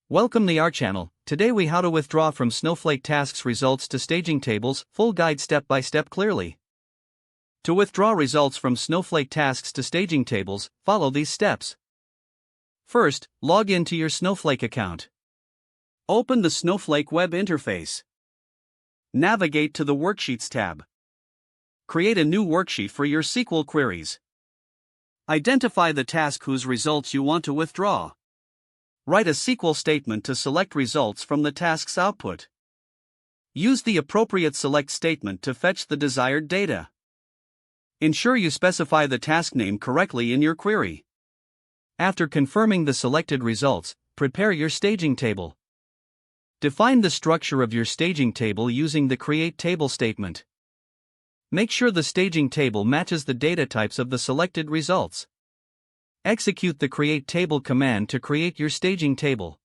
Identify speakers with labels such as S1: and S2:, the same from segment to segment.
S1: Welcome to our channel. Today we how to withdraw from Snowflake Tasks results to staging tables, full guide step by step clearly. To withdraw results from Snowflake Tasks to staging tables, follow these steps. First, log into your Snowflake account. Open the Snowflake web interface. Navigate to the Worksheets tab. Create a new worksheet for your SQL queries. Identify the task whose results you want to withdraw. Write a SQL statement to select results from the task's output. Use the appropriate select statement to fetch the desired data. Ensure you specify the task name correctly in your query. After confirming the selected results, prepare your staging table. Define the structure of your staging table using the Create Table statement. Make sure the staging table matches the data types of the selected results. Execute the Create Table command to create your staging table.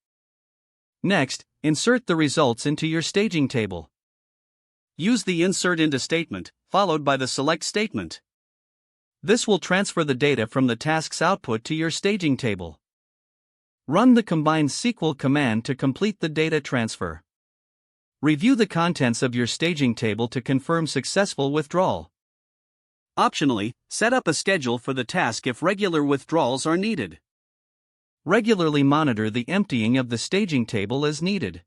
S1: Next, insert the results into your staging table. Use the Insert Into statement, followed by the Select statement. This will transfer the data from the task's output to your staging table. Run the Combine SQL command to complete the data transfer. Review the contents of your staging table to confirm successful withdrawal. Optionally, set up a schedule for the task if regular withdrawals are needed. Regularly monitor the emptying of the staging table as needed.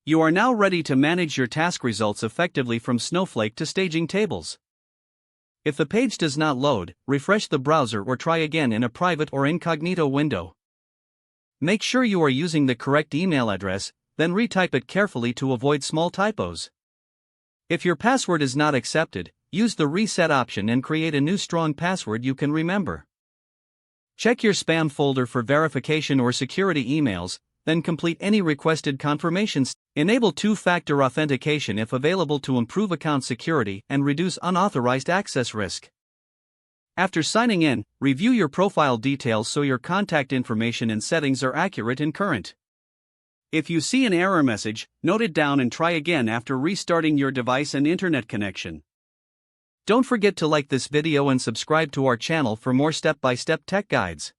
S1: You are now ready to manage your task results effectively from Snowflake to staging tables. If the page does not load, refresh the browser or try again in a private or incognito window. Make sure you are using the correct email address, then retype it carefully to avoid small typos. If your password is not accepted, use the reset option and create a new strong password you can remember. Check your spam folder for verification or security emails, then complete any requested confirmations. Enable two-factor authentication if available to improve account security and reduce unauthorized access risk. After signing in, review your profile details so your contact information and settings are accurate and current. If you see an error message, note it down and try again after restarting your device and internet connection. Don't forget to like this video and subscribe to our channel for more step-by-step tech guides.